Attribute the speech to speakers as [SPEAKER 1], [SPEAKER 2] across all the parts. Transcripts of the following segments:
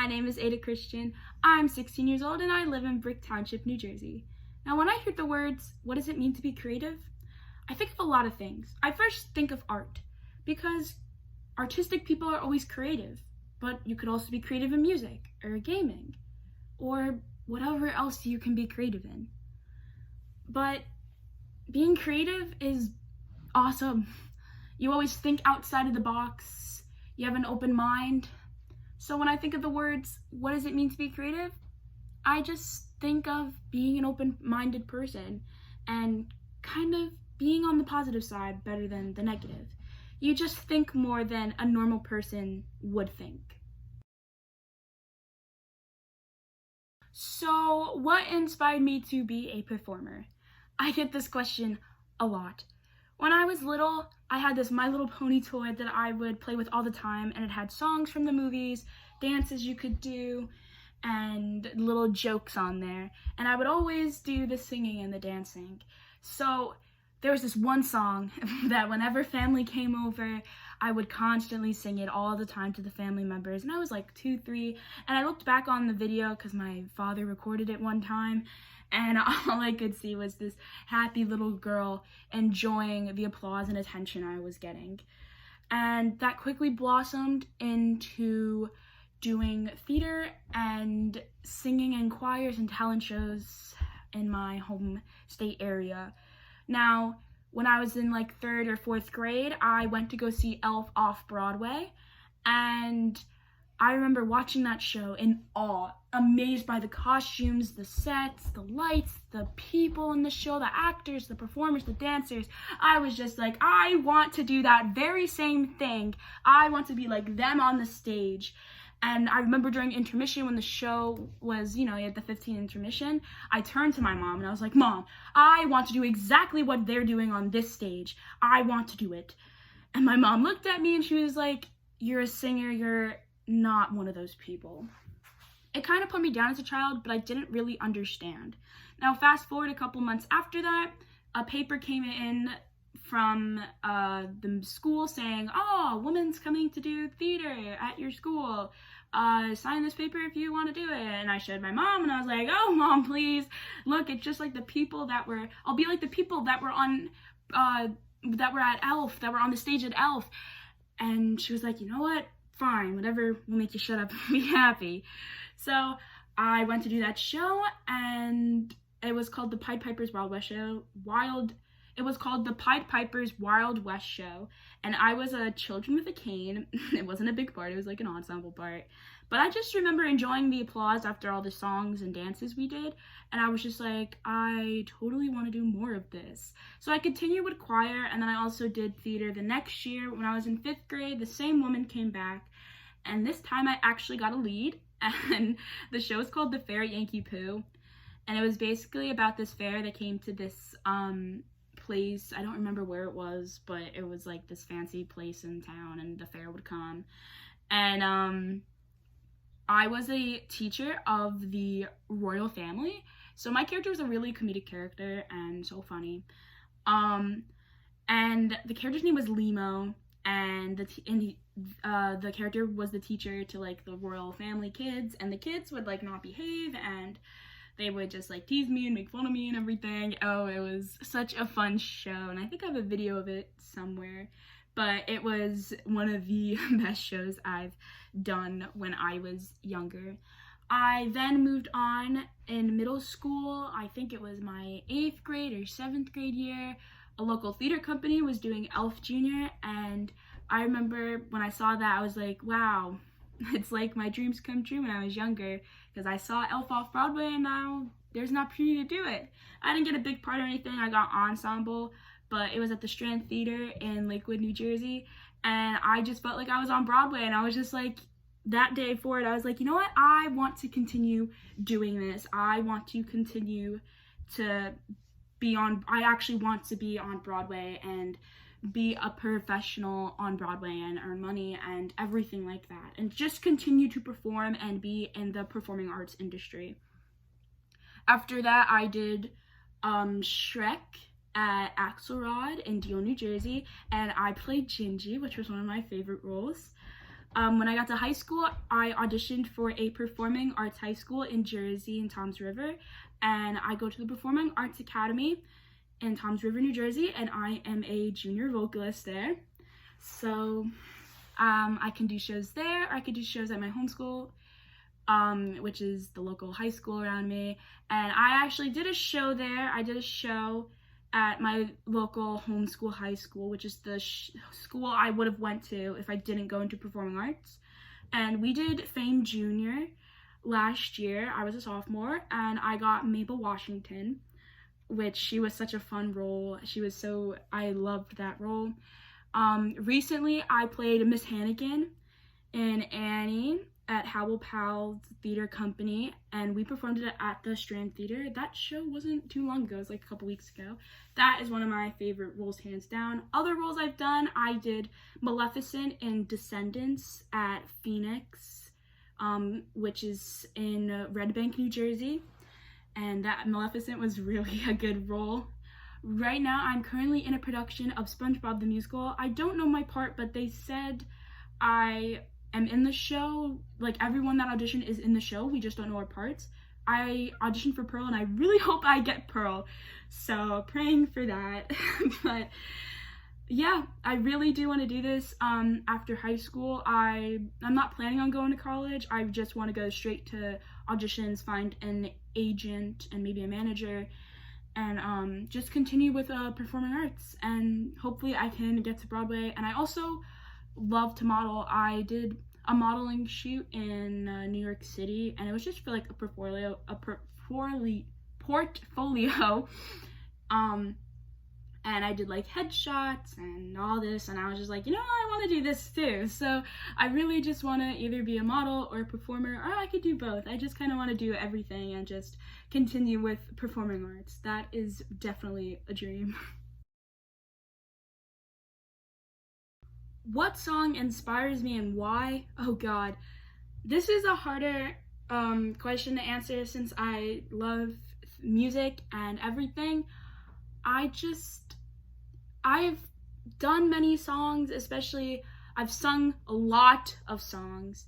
[SPEAKER 1] name is Adah Christian. I'm 16 years old and I live in Brick Township, New Jersey. Now when I hear the words, what does it mean to be creative? I think of a lot of things. I first think of art, because artistic people are always creative, but you could also be creative in music, or gaming, or whatever else you can be creative in. But being creative is awesome. You always think outside of the box, you have an open mind. So when I think of the words, what does it mean to be creative? I just think of being an open-minded person and kind of being on the positive side better than the negative. You just think more than a normal person would think. So what inspired me to be a performer? I get this question a lot. When I was little, I had this My Little Pony toy that I would play with all the time, and it had songs from the movies, dances you could do, and little jokes on there. And I would always do the singing and the dancing. So there was this one song that whenever family came over, I would constantly sing it all the time to the family members. And I was like 2, 3, and I looked back on the video because my father recorded it one time, and all I could see was this happy little girl enjoying the applause and attention I was getting. And that quickly blossomed into doing theater and singing in choirs and talent shows in my home state area. Now, when I was in like 3rd or 4th grade, I went to go see Elf off Broadway, and I remember watching that show in awe, amazed by the costumes, the sets, the lights, the people in the show, the actors, the performers, the dancers. I was just like, I want to do that very same thing. I want to be like them on the stage. And I remember during intermission, when the show was, at the 15 intermission, I turned to my mom and I was like, Mom, I want to do exactly what they're doing on this stage. I want to do it. And my mom looked at me and she was like, you're a singer, you're not one of those people. It kind of put me down as a child, but I didn't really understand. Now, fast forward a couple months after that, a paper came in from the school saying, oh, woman's coming to do theater at your school. Sign this paper if you want to do it. And I showed my mom and I was like, oh, Mom, please. Look, it's just like the people I'll be like the people that were on, that were at Elf, that were on the stage at Elf. And she was like, you know what? Fine, whatever will make you shut up and be happy. So I went to do that show, and it was called the Pied Piper's Wild West Show. It was called the Pied Piper's Wild West Show, and I was a children with a cane. It wasn't a big part, it was like an ensemble part. But I just remember enjoying the applause after all the songs and dances we did, and I was just like, I totally want to do more of this. So I continued with choir, and then I also did theater the next year. When I was in 5th grade, the same woman came back, and this time I actually got a lead, and the show is called The Fair at Yankee Poo, and it was basically about this fair that came to this place. I don't remember where it was, but it was like this fancy place in town, and the fair would come. And I was a teacher of the royal family, so my character was a really comedic character and so funny. And the character's name was Limo, and the character was the teacher to like the royal family kids, and the kids would like not behave, and they would just like tease me and make fun of me and everything. Oh, it was such a fun show, and I think I have a video of it somewhere, but it was one of the best shows I've done when I was younger. I then moved on in middle school. I think it was my 8th grade or 7th grade year. A local theater company was doing Elf Jr., and I remember when I saw that, I was like, wow, it's like my dreams come true when I was younger, because I saw Elf off Broadway and now there's an opportunity to do it. I didn't get a big part or anything. I got ensemble, but it was at the Strand Theater in Lakewood, New Jersey, and I just felt like I was on Broadway, and I was just like, that day forward, I was like, you know what? I want to continue doing this. I want to continue to I actually want to be on Broadway and be a professional on Broadway and earn money and everything like that, and just continue to perform and be in the performing arts industry. After that, I did Shrek at Axelrod in Deal, New Jersey, and I played Gingy, which was one of my favorite roles. When I got to high school, I auditioned for a performing arts high school in Jersey, in Toms River, and I go to the Performing Arts Academy in Toms River, New Jersey, and I am a junior vocalist there. So I can do shows there. I could do shows at my home school, which is the local high school around me. And I actually did a show there. I did a show at my local homeschool high school, which is the school I would have went to if I didn't go into performing arts. And we did Fame Junior last year. I was a sophomore, and I got Mabel Washington, which she was such a fun role. I loved that role. Recently, I played Miss Hannigan in Annie at Howell Powell's theater company, and we performed it at the Strand Theater. That show wasn't too long ago, it was like a couple weeks ago. That is one of my favorite roles, hands down. Other roles I've done, I did Maleficent in Descendants at Phoenix, which is in Red Bank, New Jersey, and that Maleficent was really a good role. Right now, I'm currently in a production of SpongeBob the Musical. I don't know my part, but they said I am in the show. Like, everyone that auditioned is in the show. We just don't know our parts. I auditioned for Pearl, and I really hope I get Pearl. So, praying for that. But, yeah, I really do want to do this after high school. I'm not planning on going to college. I just want to go straight to auditions, find an agent and maybe a manager, and just continue with performing arts, and hopefully I can get to Broadway. And I also love to model. I did a modeling shoot in New York City, and it was just for like a portfolio, and I did like headshots and all this, and I was just like, I want to do this too. So I really just want to either be a model or a performer, or I could do both. I just kind of want to do everything and just continue with performing arts. That is definitely a dream. What song inspires me and why? Oh God, this is a harder question to answer since I love music and everything. I've done many songs, especially I've sung a lot of songs,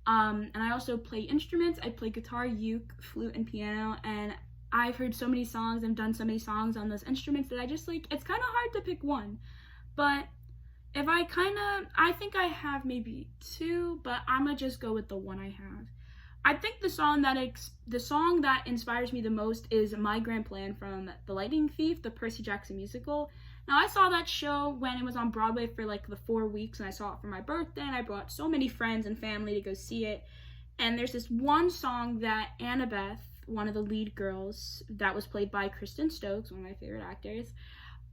[SPEAKER 1] and I also play instruments. I play guitar, uke, flute, and piano, and I've heard so many songs and done so many songs on those instruments that I just it's kind of hard to pick one. But if I think I have maybe two, but I'm gonna just go with the one I have. I think the song that inspires me the most is My Grand Plan from The Lightning Thief, the Percy Jackson musical. Now, I saw that show when it was on Broadway for like the 4 weeks, and I saw it for my birthday, and I brought so many friends and family to go see it. And there's this one song that Annabeth, one of the lead girls, that was played by Kristen Stokes, one of my favorite actors,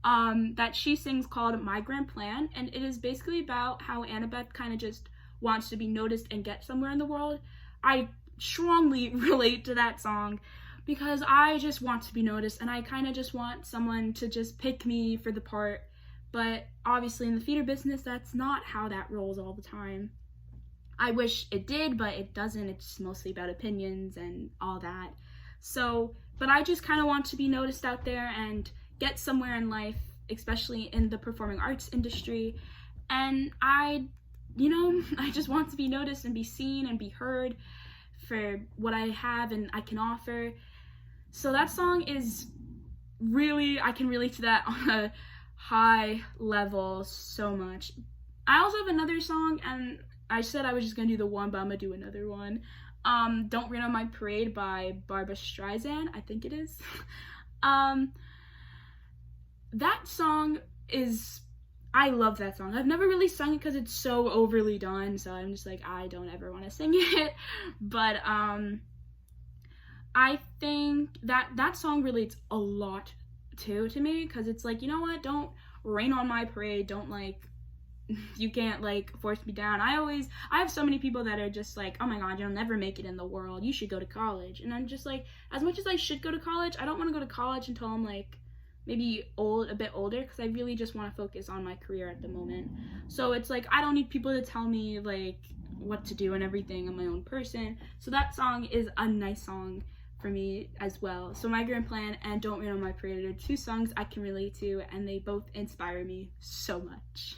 [SPEAKER 1] that she sings called My Grand Plan, and it is basically about how Annabeth kind of just wants to be noticed and get somewhere in the world. I strongly relate to that song because I just want to be noticed, and I kind of just want someone to just pick me for the part. But obviously in the theater business, that's not how that rolls all the time. I wish it did, but it doesn't. It's mostly about opinions and all that. So, but I just kind of want to be noticed out there and get somewhere in life, especially in the performing arts industry. And I just want to be noticed and be seen and be heard for what I have and I can offer. So that song is really, I can relate to that on a high level so much. I also have another song, and I said I was just gonna do the one, but I'm gonna do another one. Don't Rain on My Parade by Barbra Streisand, I think it is. That song is, I love that song. I've never really sung it because it's so overly done, so I'm just like, I don't ever want to sing it. But I think that song relates a lot to me, because it's like, don't rain on my parade, don't you can't force me down. I have so many people that are just like, oh my God, you'll never make it in the world, you should go to college. And I'm just like, as much as I should go to college, I don't want to go to college until I'm maybe a bit older, because I really just want to focus on my career at the moment. So it's like, I don't need people to tell me what to do and everything. I'm my own person. So that song is a nice song for me as well. So My Grand Plan and Don't Rain on My Parade are two songs I can relate to, and they both inspire me so much.